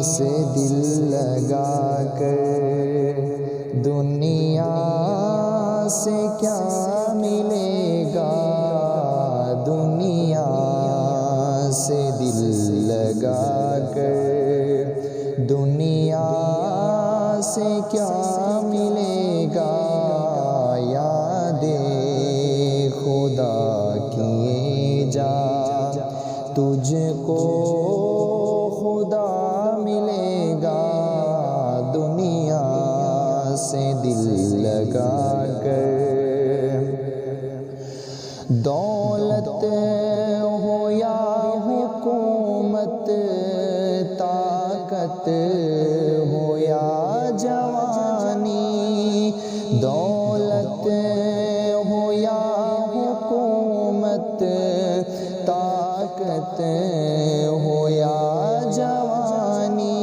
سے دل لگا کر دنیا سے کیا ملے گا، دنیا سے دل لگا کر دنیا سے کیا ملے گا، یاد خدا کیے جا تجھ کو خدا ملے گا، دنیا سے دل لگا کر۔ دولت ہو یا حکومت، طاقت ہو یا جوانی، دولت ہو یا حکومت، طاقت ہو یا جوانی،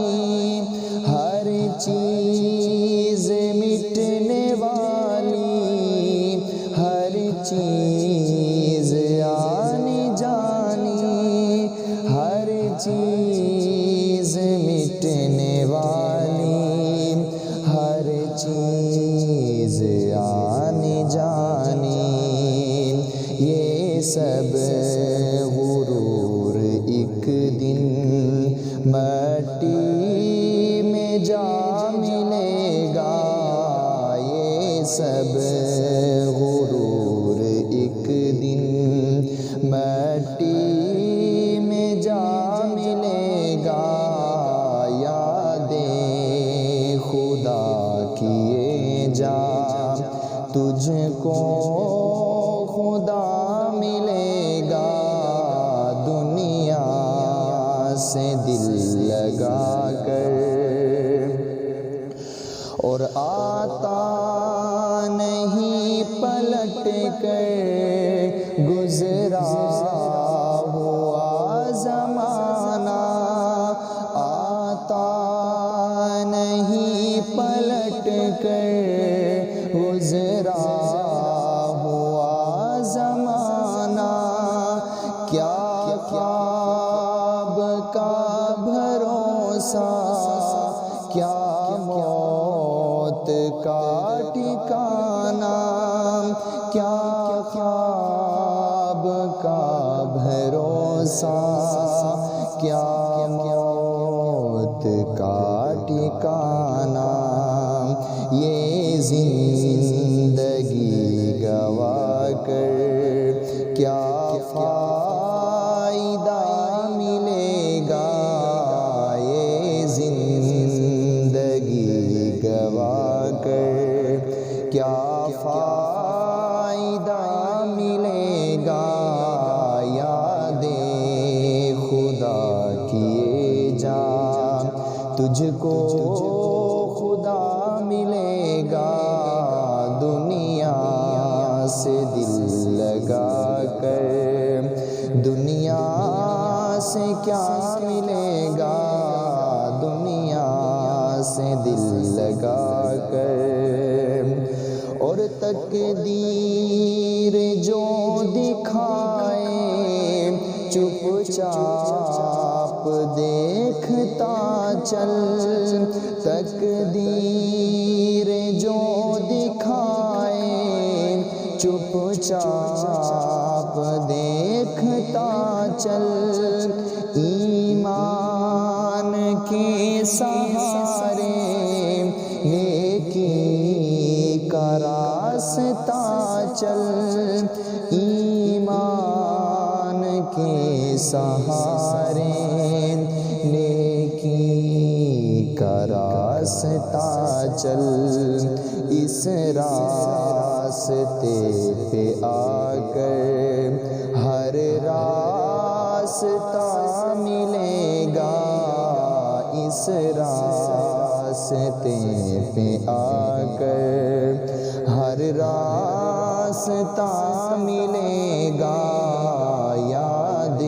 ہر چیز مٹنے والی، ہر چیز آنے جانی، ہر چیز مٹنے والی، ہر چیز آنے جانی، یہ سب غرور ایک دن مٹی میں جا ملے گا، یہ سب غرور ایک دن مٹی میں جا ملے گا، یاد خدا کیے جا تجھ کو خدا ملے گا، دنیا سے دل لگا کر۔ اور آتا نہیں پلٹ کر گزرا ہوا زمانہ، آتا نہیں پلٹ کر گزرا ہوا زمانہ، کیا خواب کا بھروسہ، کیا موت کا ٹھکانہ، کیا خواب کا بھروسہ، کیا موت کا ٹھکانہ، یہ زندگی گوا کر کیا فائدہ ملے گا، یہ زندگی گوا کر کیا فائدہ ملے گا، یاد خدا کیے جا تجھ کو خدا ملے گا، دنیا سے دل لگا کر دنیا سے کیا ملے گا، دنیا سے دل لگا کر۔ اور تقدیر جو دکھائے چپ چاپ دیکھتا چل، تقدیر جو دکھائے چپ چاپ دیکھتا چل، ایمان کے سہارے نیکی کا راستہ چل، ایمان کے سہارے نیکی کا راستہ چل، اس راستے پہ آ کر ہر راستہ ملے گا، اس راستے پہ آ کر ہر راستہ ملے گا، یاد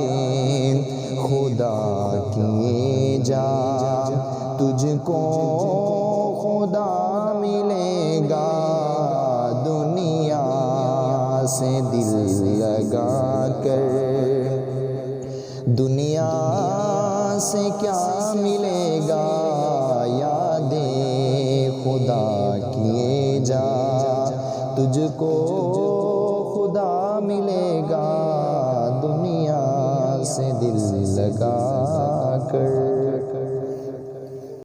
خدا کیے جا تجھ کو خدا ملے گا، دنیا سے دل لگا کر دنیا سے کیا ملے گا، یاد خدا کیے جا، تجھ کو خدا ملے گا دنیا سے دل لگا کر۔